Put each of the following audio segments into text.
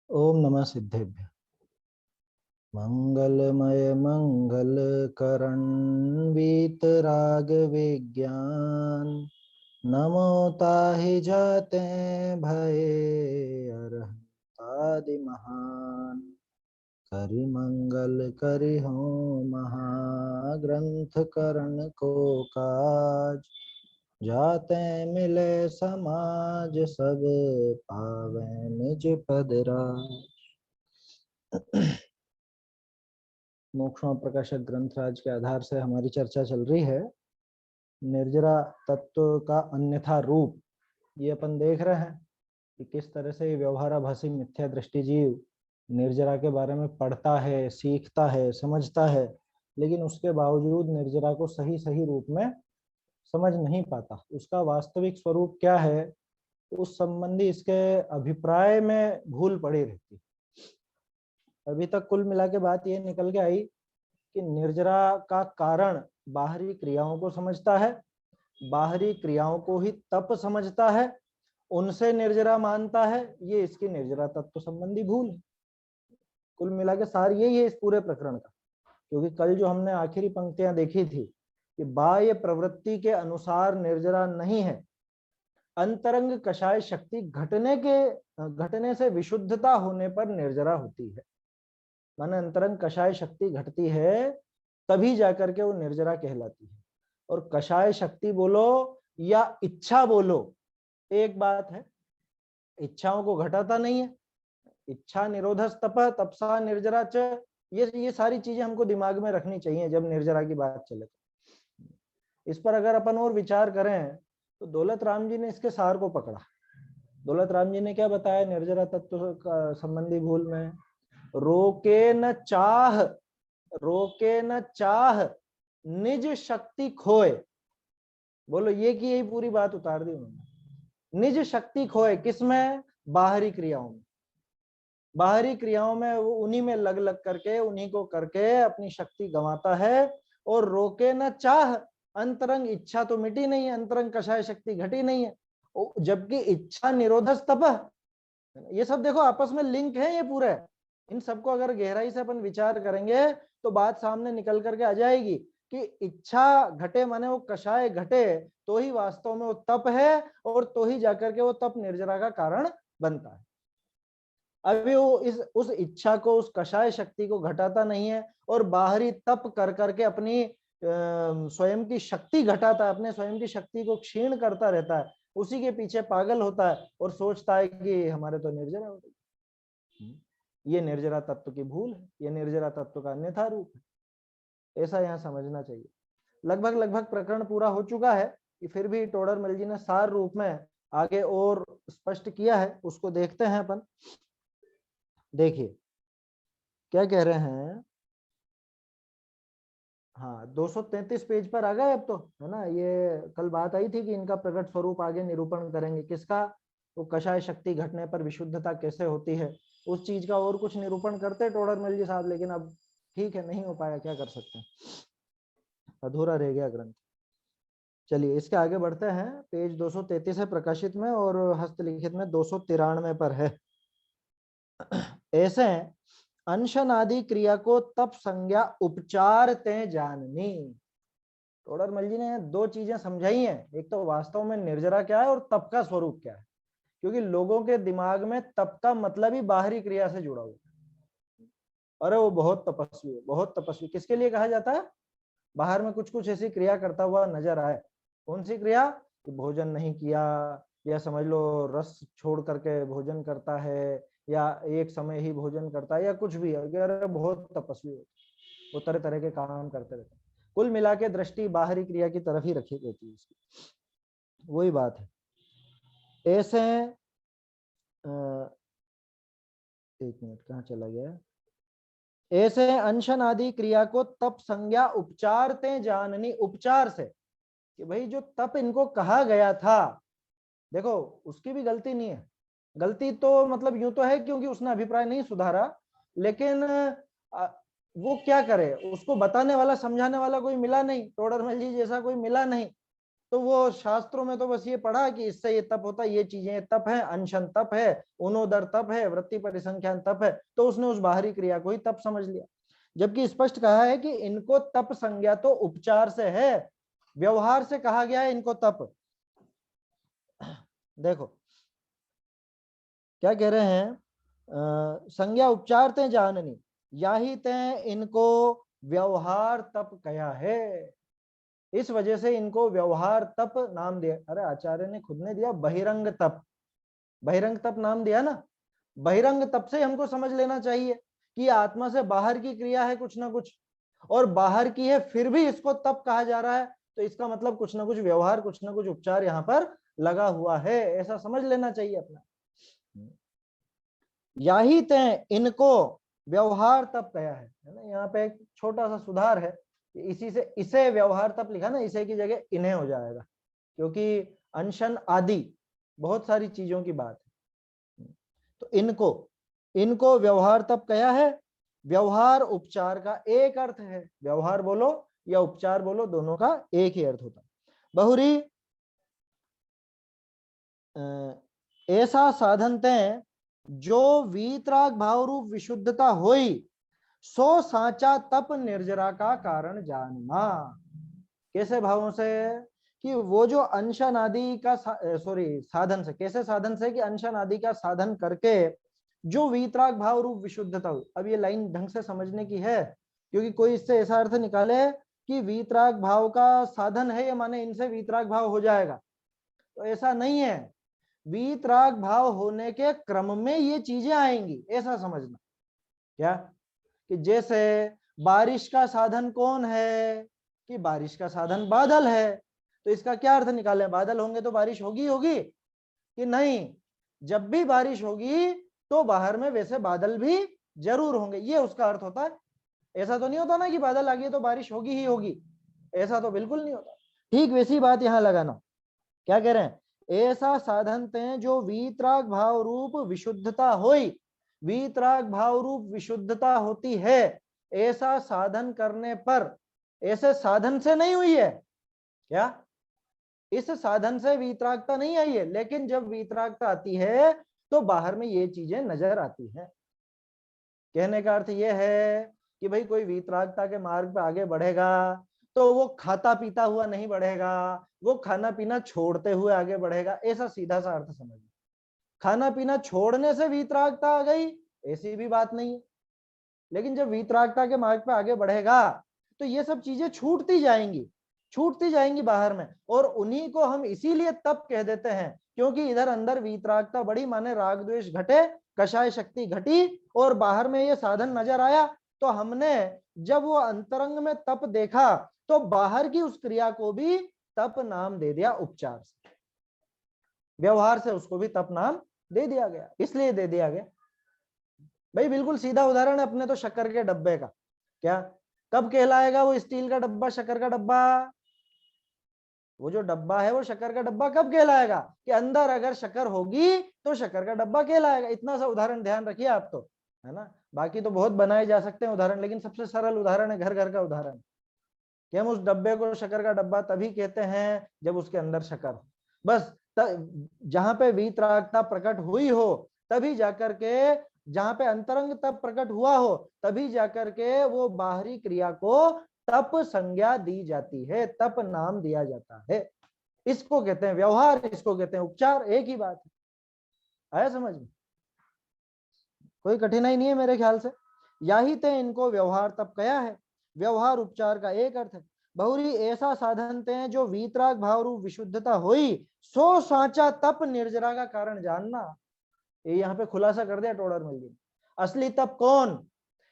ओम नमः सिद्धेभ्य। मंगलमय मंगल करण वीतराग विज्ञान नमो ताहि जाते भये अरहंतादि महान। करि मंगल करि हो महाग्रंथ करण को काज जाते मिले समाज सब पावे निज पद राज। मोक्षों प्रकाशक ग्रंथराज के आधार से हमारी चर्चा चल रही है। निर्जरा तत्व का अन्यथा रूप ये अपन देख रहे हैं कि किस तरह से व्यवहाराभासी मिथ्या दृष्टि जीव निर्जरा के बारे में पढ़ता है, सीखता है, समझता है, लेकिन उसके बावजूद निर्जरा को सही सही रूप में समझ नहीं पाता। उसका वास्तविक स्वरूप क्या है उस संबंधी इसके अभिप्राय में भूल पड़ी रहती। अभी तक कुल मिला के बात ये निकल के आई कि निर्जरा का कारण बाहरी क्रियाओं को समझता है, बाहरी क्रियाओं को ही तप समझता है, उनसे निर्जरा मानता है। ये इसकी निर्जरा तत्व संबंधी भूल है। कुल मिला के सार यही है इस पूरे प्रकरण का। क्योंकि कल जो हमने आखिरी पंक्तियां देखी थी कि बाह्य प्रवृत्ति के अनुसार निर्जरा नहीं है, अंतरंग कषाय शक्ति घटने से विशुद्धता होने पर निर्जरा होती है। माने अंतरंग कषाय शक्ति घटती है तभी जाकर के वो निर्जरा कहलाती है। और कषाय शक्ति बोलो या इच्छा बोलो एक बात है, इच्छाओं को घटाता नहीं है। इच्छा निरोधस तप तपसा निर्जरा च, ये सारी चीजें हमको दिमाग में रखनी चाहिए जब निर्जरा की बात चले। इस पर अगर अपन और विचार करें तो दौलत राम जी ने इसके सार को पकड़ा। दौलत राम जी ने क्या बताया निर्जरा तत्व का संबंधी भूल में? रोके न चाह निज शक्ति खोए। बोलो ये की यही पूरी बात उतार दी उन्होंने। निज शक्ति खोए किसमें? बाहरी क्रियाओं में। बाहरी क्रियाओं में वो उन्हीं में लग लग करके उन्हीं को करके अपनी शक्ति गंवाता है। और रोके न चाह, अंतरंग इच्छा तो मिटी नहीं है, अंतरंग कषाय शक्ति घटी नहीं है, जबकि इच्छा निरोधस तप। ये सब देखो आपस में लिंक है ये पूरे। इन सबको अगर गहराई से अपन विचार करेंगे तो बात सामने निकल करके आ जाएगी कि इच्छा घटे माने वो कषाय घटे तो ही वास्तव में वो तप है, और तो ही जाकर के वो तप निर्जरा का कारण बनता है। अभी वो उस इच्छा को, उस कषाय शक्ति को घटाता नहीं है और बाहरी तप कर करके अपनी स्वयं की शक्ति घटाता है, अपने स्वयं की शक्ति को क्षीण करता रहता है, उसी के पीछे पागल होता है और सोचता है कि हमारे तो निर्जरा हो गई। ये निर्जरा तत्व की भूल है, ये निर्जरा तत्व का अन्यथा रूप है। ऐसा यहाँ समझना चाहिए। लगभग प्रकरण पूरा हो चुका है कि फिर भी टोडरमल जी ने सार रूप में आगे और स्पष्ट किया है, उसको देखते हैं अपन। देखिए क्या कह रहे हैं। हाँ 233 पेज पर आ गए अब तो, है ना। ये कल बात आई थी कि इनका प्रकट स्वरूप आगे निरूपण करेंगे किसका, वो कषाय शक्ति घटने पर विशुद्धता कैसे होती है, उस चीज का और कुछ निरूपण करते टोडरमल जी साहब, लेकिन अब ठीक है नहीं हो पाया, क्या कर सकते हैं, अधूरा रह गया ग्रंथ। चलिए इसके आगे बढ़ते हैं। पेज 233 है प्रकाशित में और हस्तलिखित में 293 पर है। ऐसे अनशन आदि क्रिया को तप संज्ञा उपचार ते जाननी। टोडरमल जी ने दो चीजें समझाई हैं, एक तो वास्तव में निर्जरा क्या है और तप का स्वरूप क्या है। क्योंकि लोगों के दिमाग में तप का मतलब ही बाहरी क्रिया से जुड़ा हुआ है। अरे वो बहुत तपस्वी है, बहुत तपस्वी किसके लिए कहा जाता है? बाहर में कुछ कुछ ऐसी क्रिया करता हुआ नजर आए। कौन सी क्रिया? कि भोजन नहीं किया, या समझ लो रस छोड़ करके भोजन करता है, या एक समय ही भोजन करता है, या कुछ भी है, अरे बहुत तपस्वी है, वो तरह तरह के काम करते रहते हैं। कुल मिला के दृष्टि बाहरी क्रिया की तरफ ही रखी रहती है इसकी। वही बात है। ऐसे एक मिनट कहाँ चला गया। ऐसे अनशन आदि क्रिया को तप संज्ञा उपचार ते जाननी, उपचार से कि भाई जो तप इनको कहा गया था, देखो उसकी भी गलती नहीं है। गलती तो मतलब यूं तो है क्योंकि उसने अभिप्राय नहीं सुधारा, लेकिन वो क्या करे, उसको बताने वाला समझाने वाला कोई मिला नहीं, टोडरमल जी जैसा कोई मिला नहीं। तो वो शास्त्रों में तो बस ये पढ़ा कि इससे ये तप होता है, ये चीजें तप है, अनशन तप है, उनोदर तप है, वृत्ति परिसंख्यान तप है, तो उसने उस बाहरी क्रिया को ही तप समझ लिया। जबकि स्पष्ट कहा है कि इनको तप संज्ञा तो उपचार से है, व्यवहार से कहा गया है इनको तप। देखो क्या कह रहे हैं, संज्ञा उपचार ते जाननी याही ते इनको व्यवहार तप कया है, इस वजह से इनको व्यवहार तप नाम दिया। अरे आचार्य ने खुद ने दिया बहिरंग तप, बहिरंग तप नाम दिया ना। बहिरंग तप से हमको समझ लेना चाहिए कि आत्मा से बाहर की क्रिया है कुछ ना कुछ, और बाहर की है फिर भी इसको तप कहा जा रहा है, तो इसका मतलब कुछ ना कुछ व्यवहार, कुछ ना कुछ उपचार यहाँ पर लगा हुआ है, ऐसा समझ लेना चाहिए अपना। याही ते इनको व्यवहार तप कया है ना। यहाँ पे एक छोटा सा सुधार है, इसी से इसे व्यवहार तप लिखा ना, इसे की जगह इन्हें हो जाएगा, क्योंकि अनशन आदि बहुत सारी चीजों की बात है। तो इनको इनको व्यवहार तप कया है, व्यवहार उपचार का एक अर्थ है, व्यवहार बोलो या उपचार बोलो दोनों का एक ही अर्थ होता है। बहुरी ऐसा साधनते जो वीतराग भाव रूप विशुद्धता होई सो साचा तप निर्जरा का कारण जानना। कैसे भावों से, कि वो जो अंशन आदि का साधन से, कैसे साधन से, कि अंशन आदि का साधन करके जो वीतराग भाव रूप विशुद्धता हुई। अब ये लाइन ढंग से समझने की है, क्योंकि कोई इससे ऐसा अर्थ निकाले कि वीतराग भाव का साधन है, ये माने इनसे वीतराग भाव हो जाएगा, तो ऐसा नहीं है। वीतराग भाव होने के क्रम में ये चीजें आएंगी, ऐसा समझना। क्या, कि जैसे बारिश का साधन कौन है, कि बारिश का साधन बादल है, तो इसका क्या अर्थ निकाले, बादल होंगे तो बारिश होगी होगी कि नहीं, जब भी बारिश होगी तो बाहर में वैसे बादल भी जरूर होंगे, ये उसका अर्थ होता है। ऐसा तो नहीं होता ना कि बादल आ गए तो बारिश होगी ही होगी, ऐसा तो बिल्कुल नहीं होता। ठीक वैसी बात यहां लगाना। क्या कह रहे हैं, ऐसा साधन ते जो वीतराग भाव रूप विशुद्धता होई, वीतराग भाव रूप विशुद्धता होती है, ऐसा साधन करने पर, ऐसे साधन से नहीं हुई है क्या, इस साधन से वीतरागता नहीं आई है, लेकिन जब वीतरागता आती है तो बाहर में ये चीजें नजर आती हैं। कहने का अर्थ यह है कि भाई कोई वीतरागता के मार्ग पे आगे बढ़ेगा तो वो खाता पीता हुआ नहीं बढ़ेगा, वो खाना पीना छोड़ते हुए आगे बढ़ेगा, ऐसा सीधा सा अर्थ समझ। खाना पीना छोड़ने से वीतरागता आ गई ऐसी भी बात नहीं है, लेकिन जब वीतरागता के मार्ग पे आगे बढ़ेगा तो ये सब चीजें छूटती जाएंगी बाहर में, और उन्हीं को हम इसीलिए तप कह देते हैं, क्योंकि इधर अंदर वीतरागता बढ़ी माने राग द्वेष घटे, कषाय शक्ति घटी, और बाहर में ये साधन नजर आया, तो हमने जब वो अंतरंग में तप देखा तो बाहर की उस क्रिया को भी तप नाम दे दिया, उपचार से, व्यवहार से उसको भी तप नाम दे दिया गया। इसलिए दे दिया गया भाई, बिल्कुल सीधा उदाहरण है अपने तो शक्कर के डब्बे का। क्या, कब कहलाएगा वो स्टील का डब्बा शक्कर का डब्बा, वो जो डब्बा है वो शक्कर का डब्बा कब कहलाएगा, कि अंदर अगर शक्कर होगी तो शक्कर का डब्बा कहलाएगा। इतना सा उदाहरण ध्यान रखिए आप तो, है ना। बाकी तो बहुत बनाए जा सकते हैं उदाहरण, लेकिन सबसे सरल उदाहरण है घर घर का उदाहरण, कि हम उस डब्बे को शक्कर का डब्बा तभी कहते हैं जब उसके अंदर शक्कर हो। बस जहां पे वीतरागता प्रकट हुई हो तभी जाकर के, जहां पे अंतरंग तप प्रकट हुआ हो तभी जाकर के वो बाहरी क्रिया को तप संज्ञा दी जाती है, तप नाम दिया जाता है। इसको कहते हैं व्यवहार, इसको कहते हैं उपचार, एक ही बात है। आया समझ में, कोई कठिनाई नहीं है मेरे ख्याल से। यही ते इनको व्यवहार तप कया है, व्यवहार उपचार का एक अर्थ है। बहुरी ऐसा साधन ते जो वीतराग भाव रूप विशुद्धता हुई सो साचा तप निर्जरा का कारण जानना। ये यहाँ पे खुलासा कर दिया टोडर मिल जी। असली तप कौन,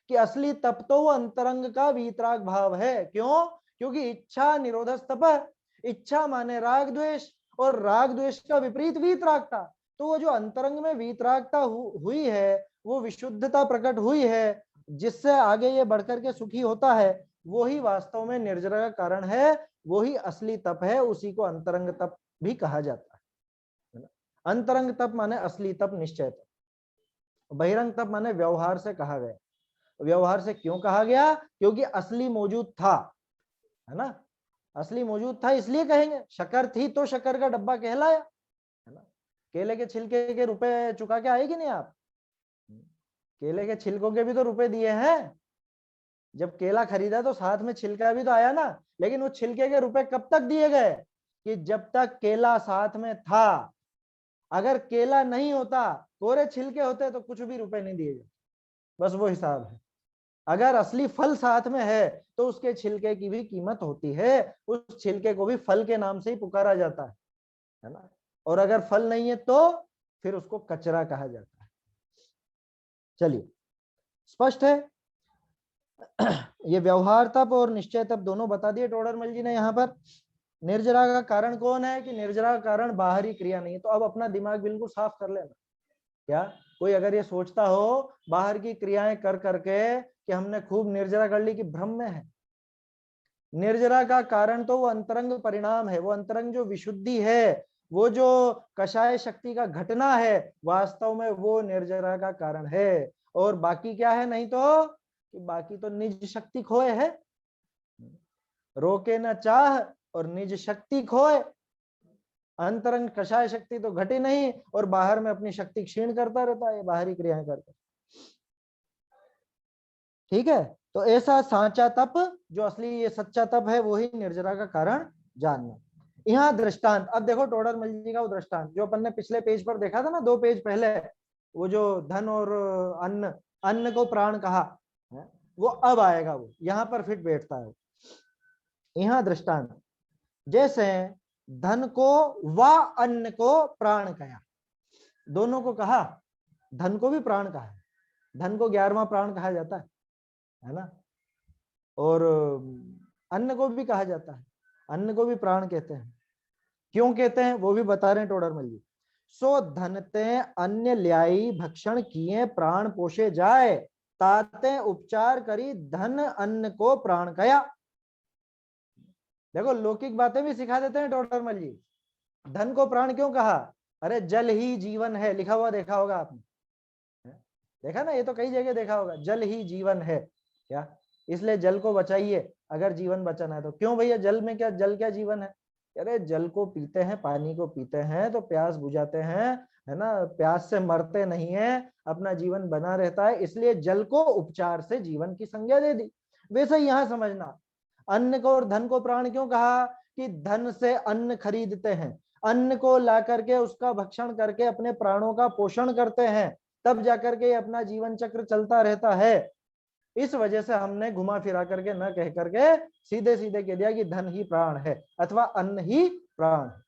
कि असली तप तो वो अंतरंग का वीतराग भाव है। क्यों, क्योंकि इच्छा निरोधस तप, इच्छा माने राग द्वेष, और राग द्वेष का विपरीत वीतरागता। तो वो जो अंतरंग में वीतरागता हुई है, वो विशुद्धता प्रकट हुई है, जिससे आगे ये बढ़कर के सुखी होता है, वो ही वास्तव में निर्जरा का कारण है, वो ही असली तप है, उसी को अंतरंग तप भी कहा जाता है। अंतरंग तप माने असली तप, निश्चय तप। बहिरंग तप माने व्यवहार से कहा गया। व्यवहार से क्यों कहा गया, क्योंकि असली मौजूद था, है ना। असली मौजूद था इसलिए कहेंगे, शक्कर थी तो शक्कर का डब्बा कहलाया, है ना। केले के छिलके के रुपए चुका के आए कि नहीं आप? केले के छिलकों के भी तो रुपए दिए हैं। जब केला खरीदा तो साथ में छिलका भी तो आया ना, लेकिन वो छिलके के रुपए कब तक दिए गए? कि जब तक केला साथ में था। अगर केला नहीं होता, कोरे छिलके होते तो कुछ भी रुपए नहीं दिए जाते। बस वो हिसाब है। अगर असली फल साथ में है तो उसके छिलके की भी कीमत होती है, उस छिलके को भी फल के नाम से ही पुकारा जाता है ना। और अगर फल नहीं है तो फिर उसको कचरा कहा जाता है। चलिए, स्पष्ट है। ये व्यवहार तप और निश्चय तप दोनों बता दिए टोडरमल जी ने यहाँ पर। निर्जरा का कारण कौन है? कि निर्जरा का कारण बाहरी क्रिया नहीं है। तो अब अपना दिमाग बिल्कुल साफ कर लेना। क्या कोई अगर ये सोचता हो बाहर की क्रियाएं कर करके कि हमने खूब निर्जरा कर ली, कि भ्रम में है। निर्जरा का कारण तो वो अंतरंग परिणाम है, वो अंतरंग जो विशुद्धि है, वो जो कषाय शक्ति का घटना है, वास्तव में वो निर्जरा का कारण है। और बाकी क्या है? नहीं तो कि बाकी तो निज शक्ति खोए है। रोके न चाह और निज शक्ति खोए। अंतरंग कषाय शक्ति तो घटी नहीं और बाहर में अपनी शक्ति क्षीण करता रहता है बाहरी क्रियाएं करके। ठीक है, तो ऐसा सांचा तप, जो असली ये सच्चा तप है, वो ही निर्जरा का कारण जानना। यहाँ दृष्टांत, अब देखो टोडरमल जी का वो दृष्टांत जो अपन ने पिछले पेज पर देखा था ना, 2 पेज पहले, वो जो धन और अन्न, अन्न को प्राण कहा है, वो अब आएगा, वो यहाँ पर फिट बैठता है। यहाँ दृष्टांत, जैसे धन को व अन्न को प्राण कहा, दोनों को कहा, धन को भी प्राण कहा है, धन को 11वां प्राण कहा जाता है ना, और अन्न को भी कहा जाता है, अन्न को भी प्राण कहते हैं। क्यों कहते हैं वो भी बता रहे हैं टोडरमल जी। सो धनते अन्य ल्याई भक्षण किए प्राण पोषे जाए, ताते उपचार करी धन अन्न को प्राण कया। देखो लौकिक बातें भी सिखा देते हैं टोडरमल जी। धन को प्राण क्यों कहा? अरे जल ही जीवन है, लिखा हुआ देखा होगा आपने, देखा ना, ये तो कई जगह देखा होगा, जल ही जीवन है। क्या? इसलिए जल को बचाइए अगर जीवन बचाना है तो। क्यों भैया, जल में क्या, जल क्या जीवन है? अरे जल को पीते हैं, पानी को पीते हैं तो प्यास बुझाते हैं, है ना, प्यास से मरते नहीं है, अपना जीवन बना रहता है, इसलिए जल को उपचार से जीवन की संज्ञा दे दी। वैसे ही यहाँ समझना, अन्न को और धन को प्राण क्यों कहा? कि धन से अन्न खरीदते हैं, अन्न को ला करके उसका भक्षण करके अपने प्राणों का पोषण करते हैं, तब जाकर के अपना जीवन चक्र चलता रहता है। इस वजह से हमने घुमा फिरा करके न कह करके सीधे सीधे कह दिया कि धन ही प्राण है अथवा अन्न ही प्राण है।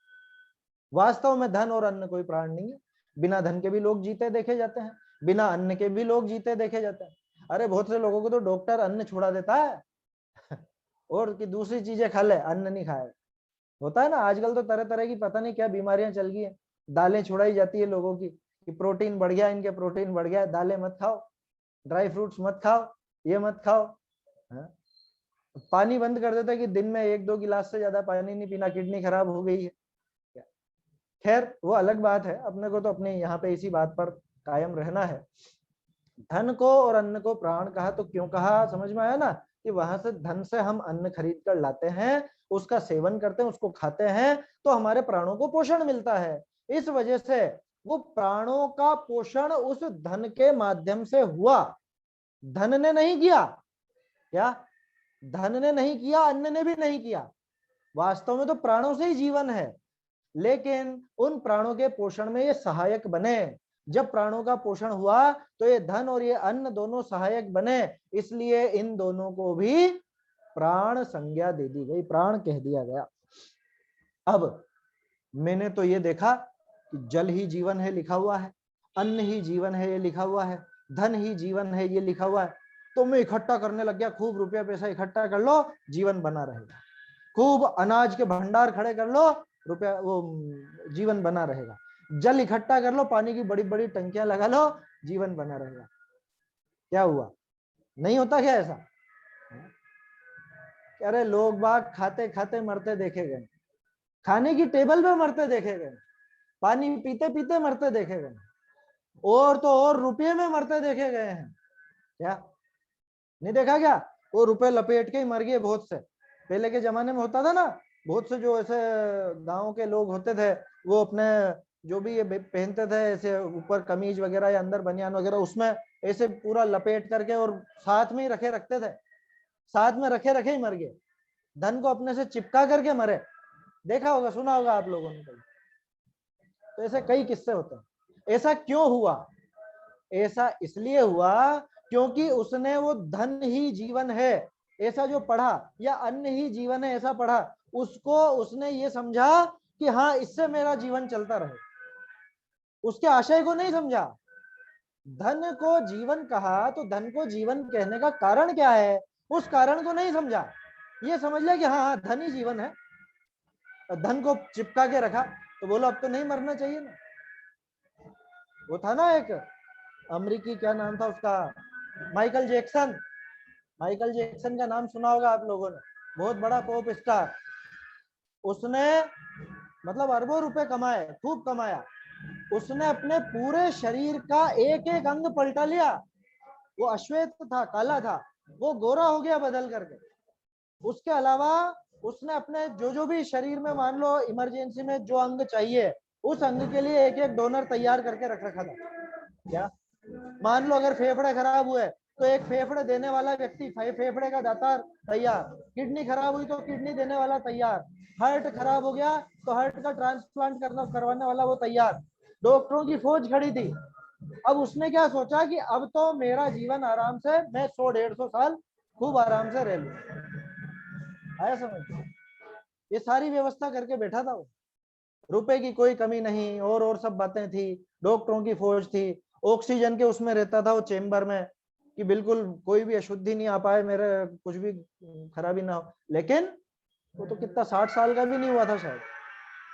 वास्तव में धन और अन्न कोई प्राण नहीं है। बिना धन के भी लोग जीते देखे जाते हैं, बिना अन्न के भी लोग जीते देखे जाते हैं। अरे बहुत से लोगों को तो डॉक्टर अन्न छुड़ा देता है और कि दूसरी चीजें खा ले, अन्न नहीं खाएगा। होता है ना, आजकल तो तरह तरह की पता नहीं क्या बीमारियां चल गई है, दालें छुड़ाई जाती है लोगों की कि प्रोटीन बढ़ गया, इनके प्रोटीन बढ़ गया, दालें मत खाओ, ड्राई फ्रूट्स मत खाओ, ये मत खाओ। पानी बंद कर देता है कि दिन में 1-2 गिलास से ज्यादा पानी नहीं पीना, किडनी खराब हो गई है। खैर वो अलग बात है, अपने को तो अपने यहाँ पे इसी बात पर कायम रहना है। धन को और अन्न को प्राण कहा तो क्यों कहा, समझ में आया ना, कि वहां से धन से हम अन्न खरीद कर लाते हैं, उसका सेवन करते हैं, उसको खाते हैं, तो हमारे प्राणों को पोषण मिलता है। इस वजह से वो प्राणों का पोषण उस धन के माध्यम से हुआ, धन ने नहीं किया। क्या? धन ने नहीं किया, अन्न ने भी नहीं किया। वास्तव में तो प्राणों से ही जीवन है, लेकिन उन प्राणों के पोषण में ये सहायक बने। जब प्राणों का पोषण हुआ तो ये धन और ये अन्न दोनों सहायक बने, इसलिए इन दोनों को भी प्राण संज्ञा दे दी गई, प्राण कह दिया गया। अब मैंने तो ये देखा कि जल ही जीवन है लिखा हुआ है, अन्न ही जीवन है ये लिखा हुआ है, धन ही जीवन है ये लिखा हुआ है, तो मैं इकट्ठा करने लग गया, खूब रुपया पैसा इकट्ठा कर लो, जीवन बना रहेगा। खूब अनाज के भंडार खड़े कर लो, रुपया वो जीवन बना रहेगा। जल इकट्ठा कर लो, पानी की बड़ी बड़ी टंकियां लगा लो, जीवन बना रहेगा। क्या हुआ? नहीं होता क्या ऐसा? अरे लोग बाग खाते खाते मरते देखे गए, खाने की टेबल पे मरते देखे गए, पानी पीते पीते मरते देखे गए, और तो और रुपये में मरते देखे गए हैं। क्या नहीं देखा क्या? वो रुपए लपेट के ही मर गए बहुत से, पहले के जमाने में होता था ना, बहुत से जो ऐसे गांव के लोग होते थे, वो अपने जो भी ये पहनते थे ऐसे ऊपर कमीज वगैरह या अंदर बनियान वगैरह, उसमें ऐसे पूरा लपेट करके और साथ में ही रखे रखते थे, साथ में रखे रखे ही मर गए, धन को अपने से चिपका करके मरे। देखा होगा, सुना होगा आप लोगों ने। तो ऐसे कई किस्से होते हैं। ऐसा क्यों हुआ? ऐसा इसलिए हुआ क्योंकि उसने वो धन ही जीवन है ऐसा जो पढ़ा, या अन्न ही जीवन है ऐसा पढ़ा, उसको उसने ये समझा कि हाँ इससे मेरा जीवन चलता रहे। उसके आशय को नहीं समझा। धन को जीवन कहा तो धन को जीवन कहने का कारण क्या है, उस कारण को नहीं समझा। ये समझ लिया कि हाँ हाँ धन ही जीवन है, धन को चिपका के रखा, तो बोलो अब तो नहीं मरना चाहिए ना। वो था ना एक अमेरिकी, क्या नाम था उसका, माइकल जैक्सन। माइकल जैक्सन का नाम सुना होगा आप लोगों ने, बहुत बड़ा पॉप स्टार। उसने मतलब अरबों रुपए कमाए, खूब कमाया। उसने अपने पूरे शरीर का एक एक अंग पलटा लिया। वो अश्वेत था, काला था, वो गोरा हो गया बदल करके। उसके अलावा उसने अपने जो जो भी शरीर में मान लो इमरजेंसी में जो अंग चाहिए, उस अंग के लिए एक एक डोनर तैयार करके रख रखा था। क्या मान लो अगर फेफड़े खराब हुए तो एक फेफड़े देने वाला व्यक्ति, फेफड़े का दातार तैयार, किडनी खराब हुई तो किडनी देने वाला तैयार, हार्ट खराब हो गया तो हार्ट का ट्रांसप्लांट करवाने वाला वो तैयार। डॉक्टरों की फौज खड़ी थी। अब उसने क्या सोचा कि अब तो मेरा जीवन आराम से, मैं 100-150 साल खूब आराम से रह लूं। आया समझ? ये सारी व्यवस्था करके बैठा था वो, रुपए की कोई कमी नहीं, और सब बातें थी, डॉक्टरों की फौज थी, ऑक्सीजन के उसमें रहता था वो चेम्बर में, कि बिल्कुल कोई भी अशुद्धि नहीं आ पाए, मेरे कुछ भी खराबी ना हो। लेकिन वो तो कितना 60 साल का भी नहीं हुआ था शायद,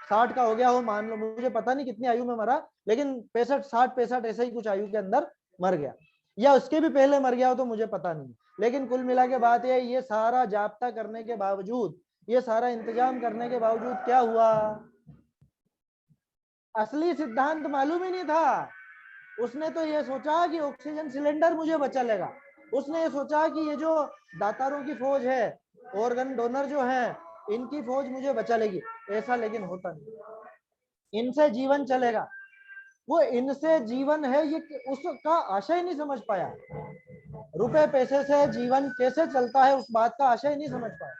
60 का हो गया हो मान लो, मुझे पता नहीं कितनी आयु में मरा, लेकिन 65 ऐसे ही कुछ आयु के अंदर मर गया, या उसके भी पहले मर गया हो तो मुझे पता नहीं। लेकिन कुल मिला के बात ये सारा जाब्ता करने के बावजूद, ये सारा इंतजाम करने के बावजूद क्या हुआ, असली सिद्धांत मालूम ही नहीं था। उसने तो ये सोचा कि ऑक्सीजन सिलेंडर मुझे बचा लेगा, उसने ये सोचा कि ये जो दातारों की फौज है, ऑर्गन डोनर जो है, इनकी फौज मुझे बचा लेगी। ऐसा लेकिन होता नहीं, इनसे जीवन चलेगा। वो इनसे जीवन है ये उसका आशय नहीं समझ पाया। रुपए पैसे से जीवन कैसे चलता है उस बात का आशय नहीं समझ पाया।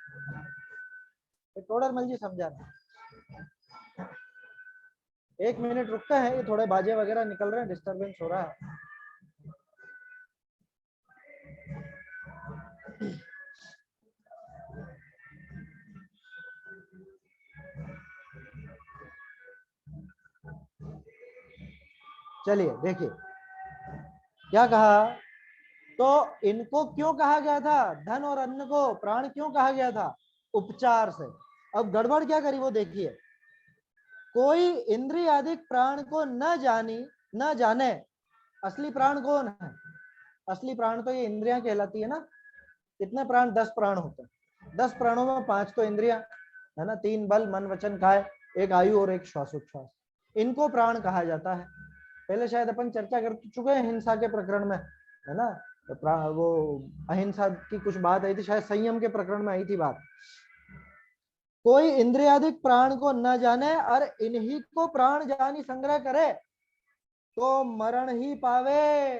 टोडरमल जी समझा रहे। 1 मिनट रुकते हैं, ये थोड़े बाजे वगैरह निकल रहे हैं, डिस्टरबेंस हो रहा है। चलिए देखिए क्या कहा, तो इनको क्यों कहा गया था, धन और अन्न को प्राण क्यों कहा गया था, उपचार से। अब गड़बड़ क्या करी वो देखिए, कोई इंद्रिय आदि प्राण को न जाने, असली प्राण कौन है, असली प्राण तो ये इंद्रियां कहलाती है ना। कितने प्राण, 10 प्राण होते हैं, 10 प्राणों में 5 तो इंद्रियां है ना, 3 बल मन वचन काय, एक आयु और एक श्वासोच्छ्वास, इनको प्राण कहा जाता है। पहले शायद अपन चर्चा कर चुके हैं हिंसा के प्रकरण में, है ना, तो वो अहिंसा की कुछ बात आई थी, शायद संयम के प्रकरण में आई थी बात। कोई इंद्रियादिक प्राण को न जाने और इन्हीं को प्राण जानी संग्रह करे तो मरण ही पावे।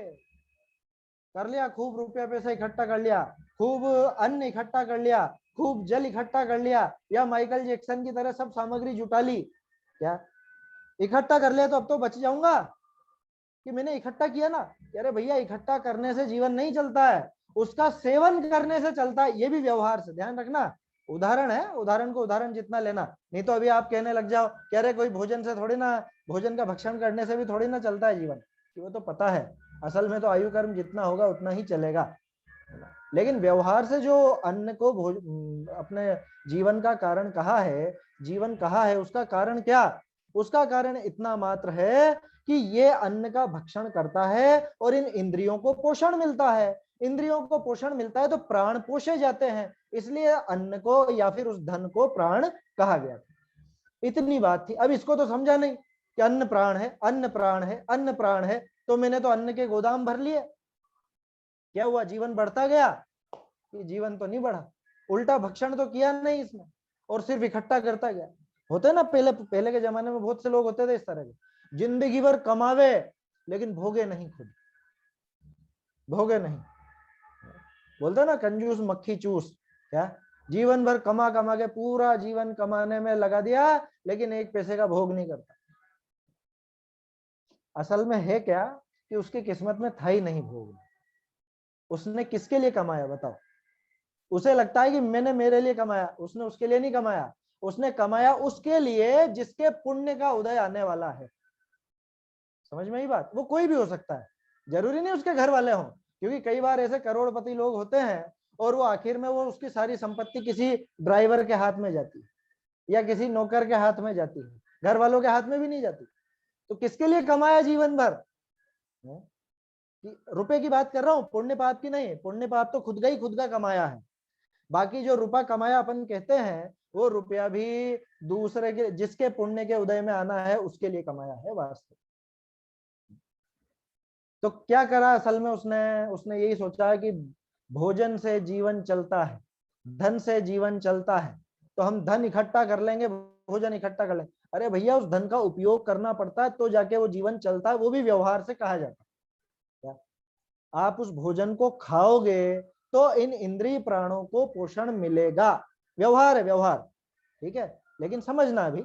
कर लिया, खूब रुपया पैसा इकट्ठा कर लिया, खूब अन्न इकट्ठा कर लिया, खूब जल इकट्ठा कर लिया, या माइकल जैक्सन की तरह सब सामग्री जुटा ली, क्या इकट्ठा कर लिया तो अब तो बच जाऊंगा, कि मैंने इकट्ठा किया ना। अरे भैया इकट्ठा करने से जीवन नहीं चलता है, उसका सेवन करने से चलता है, ये भी व्यवहार से ध्यान रखना। उदाहरण है, उदाहरण को उदाहरण जितना लेना, नहीं तो अभी आप कहने लग जाओ कि अरे कोई भोजन से थोड़ी ना, भोजन का भक्षण करने से भी थोड़ी ना चलता है जीवन, कि वो तो पता है, असल में तो आयु कर्म जितना होगा उतना ही चलेगा। लेकिन व्यवहार से जो अन्न को अपने जीवन का कारण कहा है, जीवन कहा है, उसका कारण क्या, उसका कारण इतना मात्र है कि ये अन्न का भक्षण करता है और इन इंद्रियों को पोषण मिलता है। इंद्रियों को पोषण मिलता है तो प्राण पोषे जाते हैं, इसलिए अन्न को या फिर उस धन को प्राण कहा गया। इतनी बात थी। अब इसको तो समझा नहीं कि अन्न प्राण है, अन्न प्राण है, अन्न प्राण है, तो मैंने तो अन्न के गोदाम भर लिए, क्या हुआ, जीवन बढ़ता गया, कि जीवन तो नहीं बढ़ा। उल्टा भक्षण तो किया नहीं इसने, और सिर्फ इकट्ठा करता गया। होते ना पहले के जमाने में बहुत से लोग होते थे इस तरह के, जिंदगी भर कमावे लेकिन भोगे नहीं, खुद भोगे नहीं। बोलते ना कंजूस मक्खी चूस, क्या जीवन भर कमा कमा के पूरा जीवन कमाने में लगा दिया, लेकिन एक पैसे का भोग नहीं करता। असल में है क्या कि उसकी किस्मत में था ही नहीं भोग। उसने किसके लिए कमाया बताओ? उसे लगता है कि मैंने मेरे लिए कमाया, उसने उसके लिए नहीं कमाया। उसने कमाया उसके लिए जिसके पुण्य का उदय आने वाला है। समझ में ही बात? वो कोई भी हो सकता है, जरूरी नहीं उसके घर वाले हों, क्योंकि कई बार ऐसे करोड़पति लोग होते हैं और वो आखिर में वो उसकी सारी संपत्ति किसी ड्राइवर के हाथ में जाती है या किसी नौकर के हाथ में जाती है, घर वालों के हाथ में भी नहीं जाती। तो किसके लिए कमाया जीवन भर? रुपए की बात कर रहा हूं, पुण्य पाप की नहीं। पुण्य पाप तो खुद का कमाया है। बाकी जो रुपया कमाया अपन कहते हैं, वो रुपया भी दूसरे के, जिसके पुण्य के उदय में आना है उसके लिए कमाया है वास्तव। तो क्या करा असल में उसने यही सोचा कि भोजन से जीवन चलता है, धन से जीवन चलता है, तो हम धन इकट्ठा कर लेंगे, भोजन इकट्ठा कर लेंगे। अरे भैया, उस धन का उपयोग करना पड़ता है तो जाके वो जीवन चलता है, वो भी व्यवहार से कहा जाता है। आप उस भोजन को खाओगे तो इन इंद्रिय प्राणों को पोषण मिलेगा। व्यवहार है, व्यवहार, ठीक है। लेकिन समझना भी,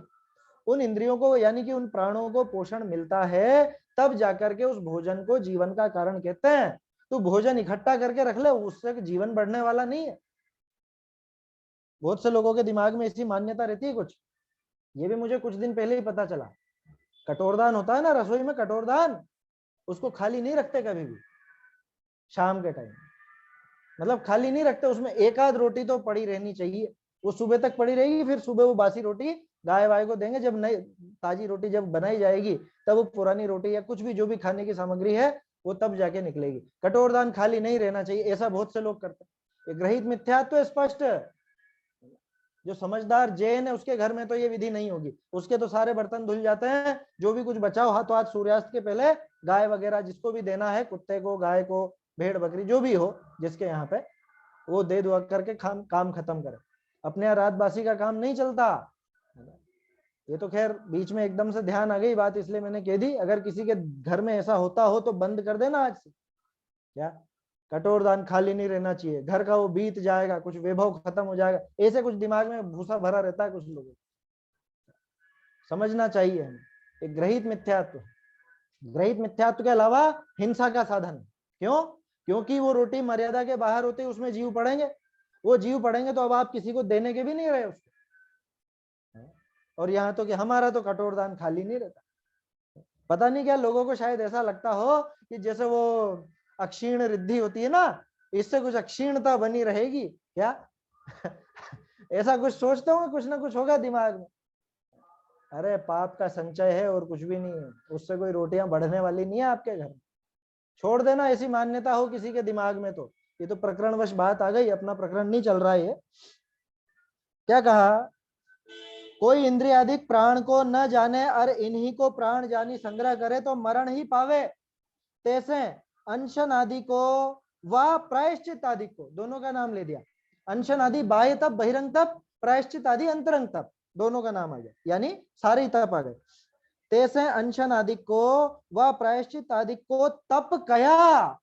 उन इंद्रियों को यानी कि उन प्राणों को पोषण मिलता है, तब जाकर के उस भोजन को जीवन का कारण कहते हैं। तो भोजन इकट्ठा करके रख ले, उससे जीवन बढ़ने वाला नहीं है। बहुत से लोगों के दिमाग में ऐसी मान्यता रहती है कुछ। ये भी मुझे कुछ दिन पहले ही पता चला। कटोरदान होता है ना रसोई में, कटोरदान, उसको खाली नहीं रखते कभी भी शाम के टाइम। मतलब खाली नहीं रखते, उसमें एक आध रोटी तो पड़ी रहनी चाहिए। वो सुबह तक पड़ी रहेगी, फिर सुबह वो बासी रोटी गाय वाय को देंगे। जब नई ताजी रोटी जब बनाई जाएगी, तब वो पुरानी रोटी या कुछ भी जो भी खाने की सामग्री है वो तब जाके निकलेगी। कटोरदान खाली नहीं रहना चाहिए, ऐसा बहुत से लोग करते हैं। ग्रहित मिथ्यात्व तो स्पष्ट। जो समझदार जैन है उसके घर में तो ये विधि नहीं होगी, उसके तो सारे बर्तन धुल जाते हैं। जो भी कुछ बचा हो हाथों हाथ सूर्यास्त के पहले गाय वगैरह जिसको भी देना है, कुत्ते को, गाय को, भेड़ बकरी जो भी हो जिसके यहाँ पे, वो दे दुआ करके काम खत्म करे। अपने यहाँ रात बासी का काम नहीं चलता। ये तो खैर बीच में एकदम से ध्यान आ गई बात, इसलिए मैंने कह दी। अगर किसी के घर में ऐसा होता हो तो बंद कर देना आज से। क्या कटोरदान खाली नहीं रहना चाहिए, घर का वो बीत जाएगा, कुछ वैभव खत्म हो जाएगा, ऐसे कुछ दिमाग में भूसा भरा रहता है कुछ लोगों। समझना चाहिए हमें, एक ग्रहित मिथ्यात्व। ग्रहित मिथ्यात्व के अलावा हिंसा का साधन। क्यों? क्योंकि वो रोटी मर्यादा के बाहर होती है, उसमें जीव पड़ेंगे। वो जीव पड़ेंगे तो अब आप किसी को देने के भी नहीं रहे उसको। और यहाँ तो कि हमारा तो कटोरदान खाली नहीं रहता। पता नहीं क्या लोगों को शायद ऐसा लगता हो कि जैसे वो अक्षीण रिद्धि होती है ना, इससे कुछ अक्षीणता बनी रहेगी क्या? ऐसा कुछ सोचते होंगे, कुछ ना कुछ होगा दिमाग में। अरे पाप का संचय है और कुछ भी नहीं है, उससे कोई रोटियां बढ़ने वाली नहीं है आपके घर। छोड़ देना ऐसी मान्यता हो किसी के दिमाग में तो। ये तो प्रकरणवश बात आ गई, अपना प्रकरण नहीं चल रहा है ये। क्या कहा? कोई इंद्रियादिक प्राण को न जाने और इन्हीं को प्राण जानी संग्रह करे तो मरण ही पावे। तैसे अनशन आदि को व प्रायश्चित आदि को, दोनों का नाम ले दिया। अनशन आदि बाह्य तप, बहिरंग तप, प्रायश्चित आदि अंतरंग तप, दोनों का नाम आ गया, यानी सारे तप आ गए। तैसे अनशन आदि को व प्रायश्चित आदि को तप कया।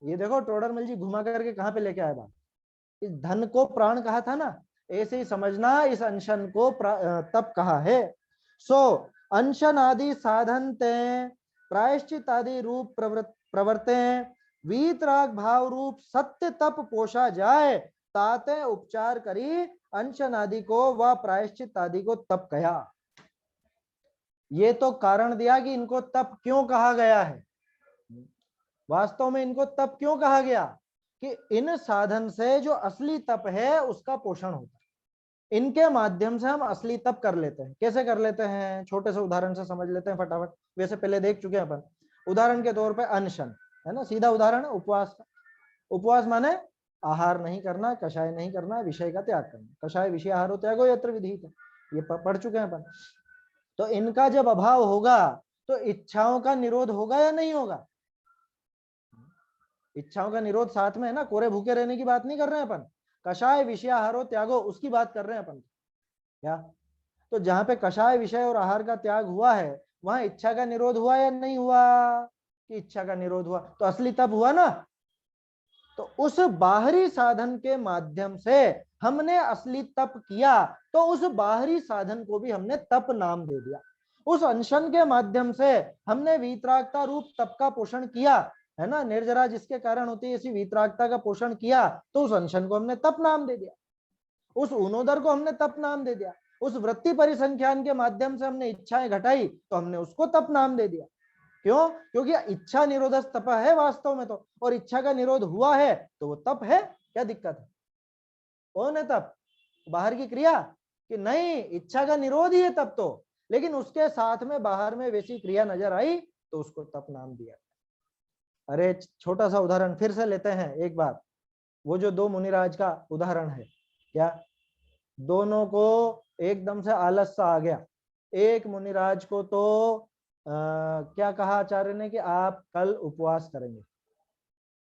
ये देखो टोडरमल जी घुमा करके कहां पे लेके आए बात। इस धन को प्राण कहा था ना, ऐसे ही समझना इस अनशन को तप कहा है। सो अनशन आदि साधन ते प्रायश्चित आदि रूप प्रवृत्ते वीतराग भाव रूप सत्य तप पोषा जाए, ताते उपचार करी अनशन आदि को व प्रायश्चित आदि को तप कहा। ये तो कारण दिया कि इनको तप क्यों कहा गया है। वास्तव में इनको तप क्यों कहा गया कि इन साधन से जो असली तप है उसका पोषण होता है। इनके माध्यम से हम असली तप कर लेते हैं। कैसे कर लेते हैं? छोटे से उदाहरण से समझ लेते हैं फटाफट। वैसे पहले देख चुके हैं अपन। उदाहरण के तौर पे अनशन है ना, सीधा उदाहरण है उपवास का। उपवास माने आहार नहीं करना, कषाय नहीं करना, विषय का त्याग करना। कषाय विषय आहारो त्यागो यत्र विधीत, ये पढ़ चुके हैं अपन। तो इनका जब अभाव होगा तो इच्छाओं का निरोध होगा या नहीं होगा? इच्छाओं का निरोध साथ में है ना, कोरे भूखे रहने की बात नहीं कर रहे हैं अपन। कषाय विषयाहारो त्यागो, उसकी बात कर रहे हैं अपन क्या। तो जहां पे कषाय विषय और आहार का त्याग हुआ है वहां इच्छा का निरोध हुआ या नहीं हुआ, कि इच्छा का निरोध हुआ, तो असली तप हुआ ना। तो उस बाहरी साधन के माध्यम से हमने असली तप किया, तो उस बाहरी साधन को भी हमने तप नाम दे दिया। उस अनशन के माध्यम से हमने वीतरागता रूप तप का पोषण किया, है ना, निर्जरा जिसके कारण होती है इसी वीतरागता का पोषण किया, तो उस अनशन को हमने तप नाम दे दिया। उस उनोदर को हमने तप नाम दे दिया। उस वृत्ति परिसंख्यान के माध्यम से हमने इच्छाएं घटाई, तो हमने उसको तप नाम दे दिया। क्यों? क्योंकि इच्छा निरोध तप है वास्तव में तो, और इच्छा का निरोध हुआ है तो वो तप है। क्या दिक्कत है? कौन है तप? बाहर की क्रिया? कि नहीं, इच्छा का निरोध ही है तप तो, लेकिन उसके साथ में बाहर में वैसी क्रिया नजर आई तो उसको तप नाम दिया। अरे छोटा सा उदाहरण फिर से लेते हैं एक बार। वो जो दो मुनिराज का उदाहरण है, क्या दोनों को एकदम से आलस सा आ गया। एक मुनिराज को तो क्या कहा आचार्य ने कि आप कल उपवास करेंगे,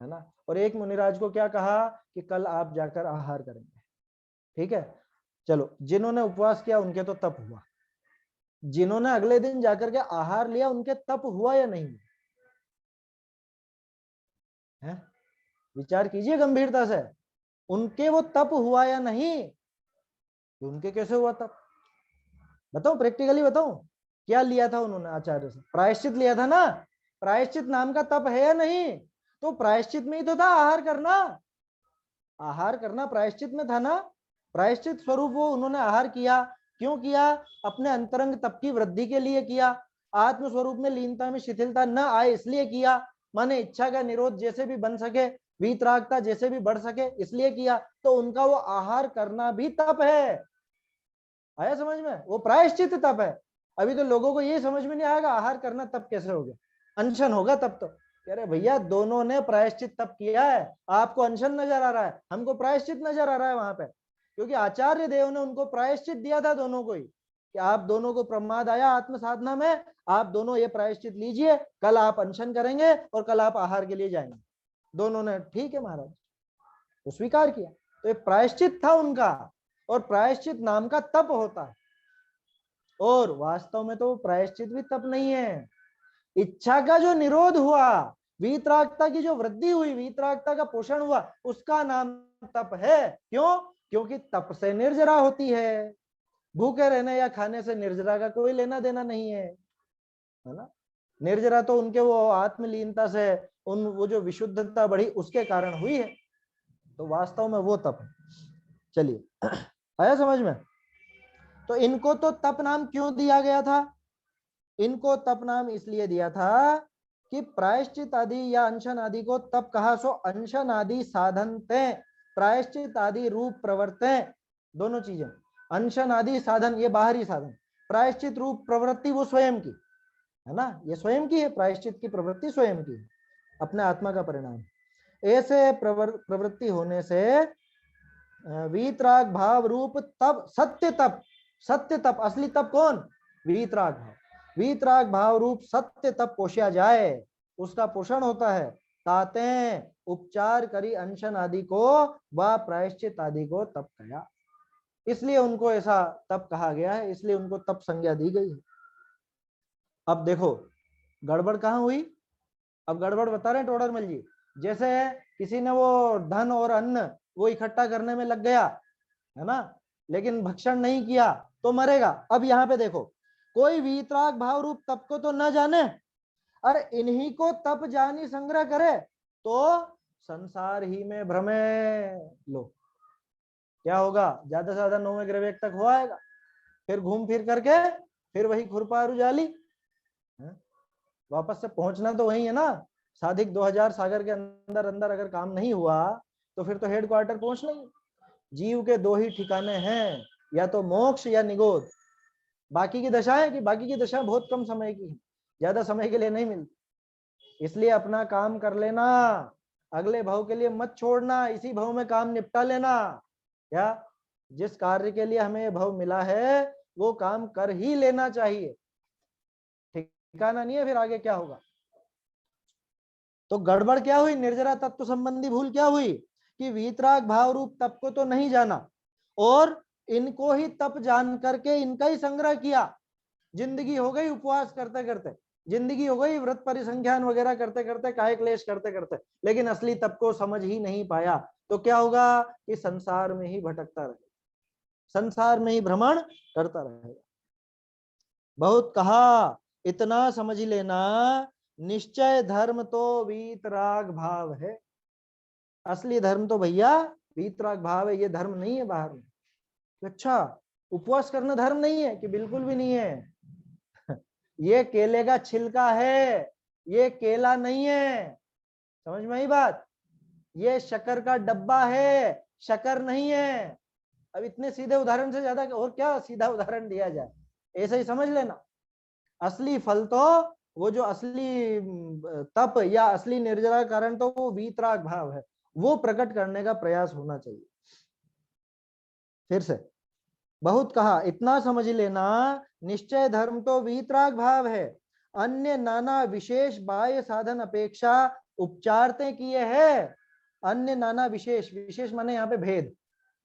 है ना, और एक मुनिराज को क्या कहा कि कल आप जाकर आहार करेंगे। ठीक है, चलो, जिन्होंने उपवास किया उनके तो तप हुआ, जिन्होंने अगले दिन जाकर के आहार लिया उनके तप हुआ या नहीं है? विचार कीजिए गंभीरता से, उनके वो तप हुआ या नहीं? उनके कैसे हुआ तप? बताओ, प्रैक्टिकली बताओ, क्या लिया था उन्होंने आचार्य से? प्रायश्चित लिया था ना। प्रायश्चित नाम का तप है या नहीं? तो प्रायश्चित में ही तो था आहार करना। आहार करना प्रायश्चित में था ना। प्रायश्चित स्वरूप वो उन्होंने आहार किया। क्यों किया? अपने अंतरंग तप की वृद्धि के लिए किया। आत्म स्वरूप में लीनता में शिथिलता न आए इसलिए किया। माने इच्छा का निरोध जैसे भी बन सके, वीतरागता जैसे भी बढ़ सके इसलिए किया। तो उनका वो आहार करना भी तप है। आया समझ में? वो प्रायश्चित तप है। अभी तो लोगों को ये समझ में नहीं आएगा आहार करना तप कैसे हो गया, अनशन होगा तब तो। अरे भैया, दोनों ने प्रायश्चित तप किया है। आपको अनशन नजर आ रहा है, हमको प्रायश्चित नजर आ रहा है वहां पे, क्योंकि आचार्य देव ने उनको प्रायश्चित दिया था दोनों को ही, कि आप दोनों को प्रमाद आया आत्म साधना में, आप दोनों ये प्रायश्चित लीजिए, कल आप अनशन करेंगे और कल आप आहार के लिए जाएंगे। दोनों ने ठीक है महाराज तो स्वीकार किया। तो ये प्रायश्चित था उनका, और प्रायश्चित नाम का तप होता है। और वास्तव में तो प्रायश्चित भी तप नहीं है। इच्छा का जो निरोध हुआ, वीतरागता की जो वृद्धि हुई, वीतरागता का पोषण हुआ, उसका नाम तप है। क्यों? क्योंकि तप से निर्जरा होती है। भूखे रहने या खाने से निर्जरा का कोई लेना देना नहीं है ना। निर्जरा तो उनके वो आत्मलीनता से, उन वो जो विशुद्धता बढ़ी उसके कारण हुई है। तो वास्तव में वो तप है। चलिए, आया समझ में? तो इनको तो तप नाम क्यों दिया गया था? इनको तप नाम इसलिए दिया था कि प्रायश्चित आदि या अनशन आदि को तप कहा। सो अनशन आदि साधनते, प्रायश्चित आदि रूप प्रवृत्ते, दोनों चीजें। अनशन आदि साधन ये बाहरी साधन, प्रायश्चित रूप प्रवृत्ति वो स्वयं की है ना, ये स्वयं की है। प्रायश्चित की प्रवृत्ति स्वयं की है, अपने आत्मा का परिणाम। ऐसे प्रवृत्ति होने से वीतराग भाव रूप तप, सत्य तप, सत्य तप, असली तप कौन? वीतराग भाव। वीतराग भाव रूप सत्य तप पोषा जाए, उसका पोषण होता है। ताते उपचार करी अनशन आदि को व प्रायश्चित आदि को तप कहा, इसलिए उनको ऐसा तप कहा गया है, इसलिए उनको तप संज्ञा दी गई है। अब देखो गड़बड़ कहाँ हुई। अब गड़बड़ बता रहे हैं टोडरमल जी। जैसे किसी ने वो धन और अन्न वो इकट्ठा करने में लग गया, है ना, लेकिन भक्षण नहीं किया तो मरेगा। अब यहाँ पे देखो, कोई वीतराग भाव रूप तप को तो न जाने, अरे इन्हीं को तप जानी संग्रह करे तो संसार ही में भ्रमे। लो क्या होगा, ज्यादा से ज्यादा 9वें ग्रह तक हो आएगा, फिर घूम फिर करके फिर वही खुरपार उजाली, वापस से पहुंचना तो वही है ना। साधिक 2000 सागर के अंदर अंदर अगर काम नहीं हुआ तो फिर तो हेडक्वार्टर पहुंचना ही। जीव के दो ही ठिकाने हैं, या तो मोक्ष या निगोद। बाकी की दशाएं कि बाकी की दशा बहुत कम समय की है, ज्यादा समय के लिए नहीं मिलती। इसलिए अपना काम कर लेना, अगले भव के लिए मत छोड़ना, इसी भव में काम निपटा लेना। क्या जिस कार्य के लिए हमें भव मिला है वो काम कर ही लेना चाहिए, ठिकाना नहीं है फिर आगे क्या होगा। तो गड़बड़ क्या हुई? निर्जरा तत्व संबंधी भूल क्या हुई कि वीतराग भाव रूप तप को तो नहीं जाना और इनको ही तप जान करके इनका ही संग्रह किया। जिंदगी हो गई उपवास करते करते, जिंदगी हो गई व्रत परिसंख्यान वगैरह करते करते, काय क्लेश करते करते, लेकिन असली तप को समझ ही नहीं पाया। तो क्या होगा कि संसार में ही भटकता रहेगा, संसार में ही भ्रमण करता रहेगा। बहुत कहा, इतना समझ लेना, निश्चय धर्म तो वीतराग भाव है। असली धर्म तो भैया वीतराग भाव है, ये धर्म नहीं है बाहर में। अच्छा, उपवास करना धर्म नहीं है कि बिल्कुल भी नहीं है। ये केले का छिलका है, ये केला नहीं है। समझ में आई बात? ये शक्कर का डब्बा है, शक्कर नहीं है। अब इतने सीधे उदाहरण से ज्यादा और क्या सीधा उदाहरण दिया जाए, ऐसा ही समझ लेना। असली फल तो वो जो असली तप या असली निर्जरा कारण तो वो वीतराग भाव है, वो प्रकट करने का प्रयास होना चाहिए। फिर से बहुत कहा, इतना समझ लेना, निश्चय धर्म तो वीतराग भाव है, अन्य नाना विशेष बाह्य साधन अपेक्षा उपचारते किए है। अन्य नाना विशेष, विशेष माने यहाँ पे भेद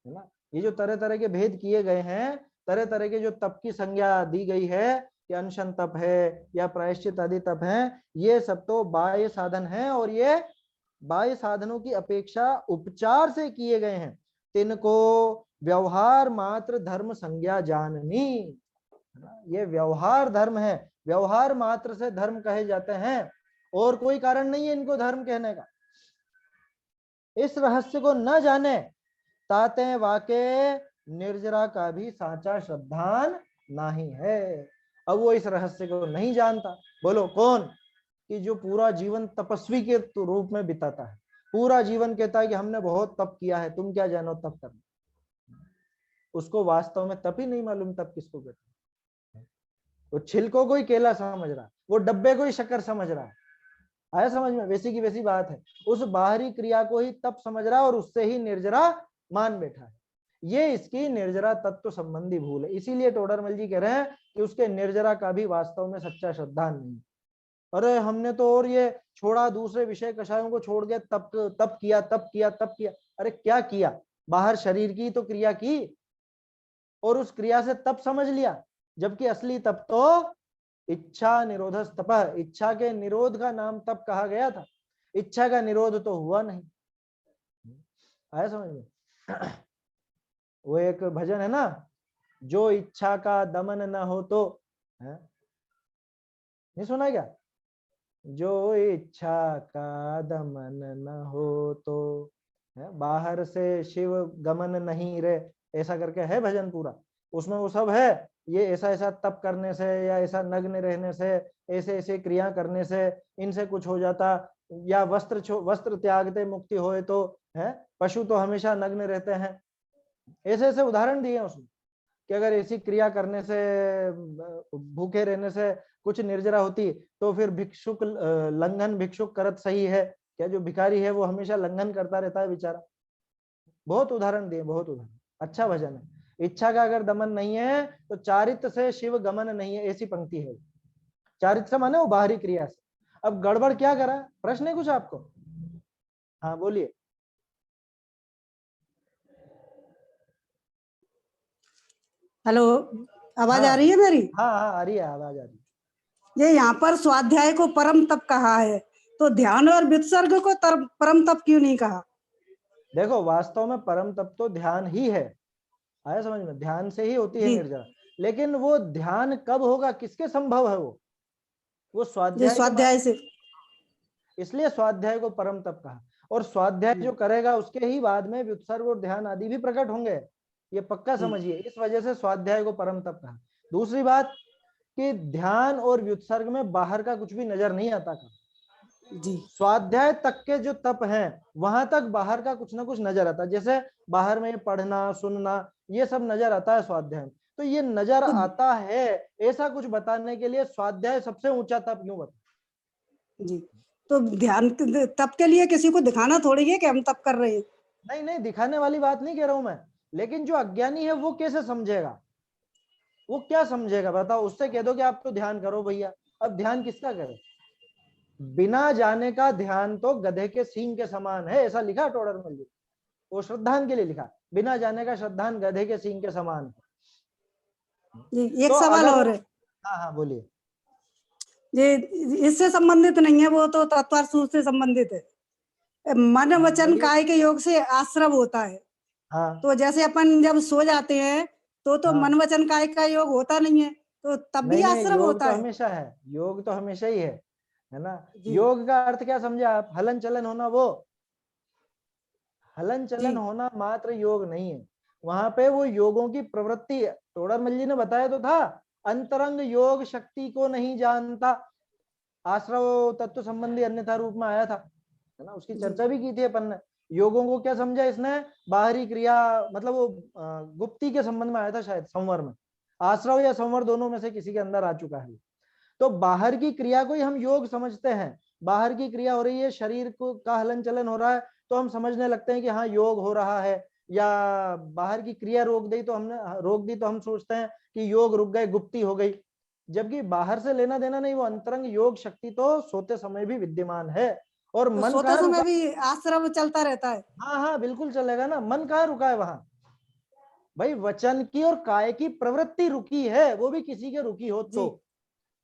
है ना। ये जो तरह तरह के भेद किए गए हैं, तरह तरह के जो तप की संज्ञा दी गई है कि अनशन तप है या प्रायश्चित आदि तप है, ये सब तो बाह्य साधन है और ये बाह्य साधनों की अपेक्षा उपचार से किए गए हैं। तिनको व्यवहार मात्र धर्म संज्ञा जाननी, ये व्यवहार धर्म है, व्यवहार मात्र से धर्म कहे जाते हैं और कोई कारण नहीं है इनको धर्म कहने का। इस रहस्य को न जाने ताते वाके निर्जरा का भी साचा श्रद्धान नहीं है। अब वो इस रहस्य को नहीं जानता। बोलो कौन? कि जो पूरा जीवन तपस्वी के रूप में बिताता है, पूरा जीवन कहता है कि हमने बहुत तप किया है, तुम क्या जानो तप करना। उसको वास्तव में तप ही नहीं मालूम तप किसको कहते हैं। वो छिलकों को ही केला समझ रहा है, वो डब्बे को ही शक्कर समझ रहा है। आया समझ में? वैसी की वैसी बात है, उस बाहरी क्रिया को ही तप समझ रहा है और उससे ही निर्जरा मान बैठा है। ये इसकी निर्जरा तत्व संबंधी भूल है। इसीलिए टोडरमल जी कह रहे हैं कि उसके निर्जरा का भी वास्तव में सच्चा श्रद्धा नहीं। अरे हमने तो और ये छोड़ा, दूसरे विषय कषायों को छोड़ के तप तप किया तप किया तप किया। अरे क्या किया? बाहर शरीर की तो क्रिया की और उस क्रिया से तप समझ लिया, जबकि असली तप तो इच्छा निरोध तप, इच्छा के निरोध का नाम तप कहा गया था। इच्छा का निरोध तो हुआ नहीं। आया समझ में? वो एक भजन है ना, जो इच्छा का दमन न हो तो, है नहीं सुना क्या? जो इच्छा का दमन न हो तो, है बाहर से शिव गमन नहीं रे, ऐसा करके है भजन पूरा। उसमें वो सब है, ये ऐसा ऐसा तप करने से या ऐसा नग्न रहने से, ऐसे ऐसे क्रिया करने से इनसे कुछ हो जाता, या वस्त्र त्यागते मुक्ति होए तो, है पशु तो हमेशा नग्न रहते हैं। ऐसे ऐसे उदाहरण दिए उसमें कि अगर ऐसी क्रिया करने से, भूखे रहने से कुछ निर्जरा होती तो फिर भिक्षुक लंघन भिक्षुक करत सही है क्या? जो भिखारी है वो हमेशा लंघन करता रहता है बेचारा। बहुत उदाहरण दिए, बहुत उदाहरण। अच्छा भजन है। इच्छा का अगर दमन नहीं है तो चारित्र से शिव गमन नहीं है, ऐसी पंक्ति है। चारित्र से माने वो बाहरी क्रिया से। अब गड़बड़ क्या करा? प्रश्न है कुछ आपको? हाँ बोलिए। हेलो, आवाज हाँ आ रही है मेरी? हाँ हाँ आ रही है, आवाज आ रही है। ये यहाँ पर स्वाध्याय को परम तप कहा है, तो ध्यान और विसर्ग को परम तप क्यों नहीं कहा? देखो वास्तव में परम तप तो ध्यान ही है। आया समझ में? ध्यान से ही होती है निर्जरा। लेकिन वो ध्यान कब होगा, किसके संभव है? वो स्वाध्याय के बाद। स्वाध्याय से, इसलिए स्वाध्याय को परम तप कहा। और स्वाध्याय जो करेगा उसके ही बाद में व्युत्सर्ग और ध्यान आदि भी प्रकट होंगे, ये पक्का समझिए। इस वजह से स्वाध्याय को परम तप कहा। दूसरी बात कि ध्यान और व्युत्सर्ग में बाहर का कुछ भी नजर नहीं आता था जी। स्वाध्याय तक के जो तप हैं वहां तक बाहर का कुछ ना कुछ नजर आता है। जैसे बाहर में पढ़ना सुनना ये सब नजर आता है स्वाध्याय में। तो ये नजर आता है ऐसा कुछ बताने के लिए स्वाध्याय सबसे ऊंचा तप क्यों बता? जी, तो ध्यान तप के लिए किसी को दिखाना थोड़ी है कि हम तप कर रहे हैं। नहीं नहीं, दिखाने वाली बात नहीं कह रहा हूं मैं, लेकिन जो अज्ञानी है वो कैसे समझेगा? वो क्या समझेगा बताओ? उससे कह दो कि आप तो ध्यान करो भैया, अब ध्यान किसका करे? बिना जाने का ध्यान तो गधे के सींग के समान है, ऐसा लिखा टोडरमल जी। वो श्रद्धान के लिए लिखा, बिना जाने का श्रद्धान गधे के सींग के समान। जी एक तो सवाल अगर और है हाँ हाँ बोलिए। ये, इससे संबंधित नहीं है, वो तो तत्वार्थ सूत्र से संबंधित है। मन हाँ वचन बोलिए। काय के योग से आश्रव होता है। हाँ तो जैसे अपन जब सो जाते हैं तो हाँ मन वचन काय का योग होता नहीं है, तो तब भी नहीं नहीं, आश्रव योग होता तो है। हमेशा है, योग तो हमेशा ही है ना। जी योग का अर्थ क्या समझे आप? हलन चलन होना, वो हलन जी चलन होना मात्र योग नहीं है। वहां पे वो योगों की प्रवृत्ति है। तोड़रमल जी ने बताया तो था, अंतरंग योग शक्ति को नहीं जानता। आश्रव तत्व संबंधी अन्यथा रूप में आया था, है ना, उसकी जी चर्चा भी की थी अपन ने। योगों को क्या समझा इसने? बाहरी क्रिया, मतलब वो गुप्ती के संबंध में आया था शायद, संवर में। आश्रव या संवर दोनों में से किसी के अंदर आ चुका है। तो बाहर की क्रिया को ही हम योग समझते हैं। बाहर की क्रिया हो रही है, शरीर को का हलन चलन हो रहा है, तो हम समझने लगते हैं कि हाँ योग हो रहा है। या बाहर की क्रिया रोक दी तो हम सोचते हैं कि योग रुक गए, गुप्ती हो गई। जबकि बाहर से लेना देना नहीं, वो अंतरंग योग शक्ति तो सोते समय भी विद्यमान है। और तो मन सोते कहाँ रुका? समय भी आश्रव चलता रहता है। हाँ हाँ बिल्कुल चलेगा ना। मन कहाँ रुका है वहां? भाई वचन की और काय की प्रवृत्ति रुकी है, वो भी किसी के रुकी हो जी तो।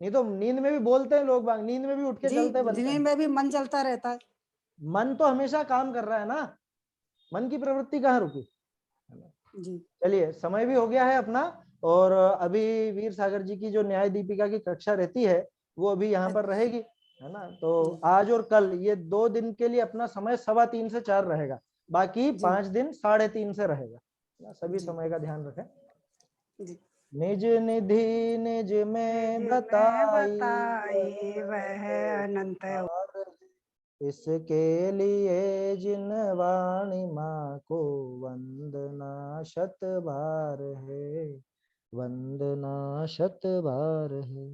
नहीं तो नींद में भी बोलते हैं लोग बाग, नींद में भी उठ के जी चलते बनते नींद हैं। में भी मन चलता रहता है। मन तो हमेशा काम कर रहा है ना, मन की प्रवृत्ति कहाँ रुकी? जी चलिए समय भी हो गया है अपना। और अभी वीर सागर जी की जो न्याय दीपिका की कक्षा रहती है, वो अभी यहाँ पर रहेगी, है ना। तो आज और कल ये 2 दिन के लिए अपना समय 3:15 से 4 रहेगा। बाकी जी 5 दिन 3:30 से रहेगा, है ना? सभी जी समय का ध्यान रखें। जी निज निधि निज में मैं बताई, बताई वह अनंत है। इसके लिए जिन वाणी माँ को वंदना शत बार है, वंदना शत बार है।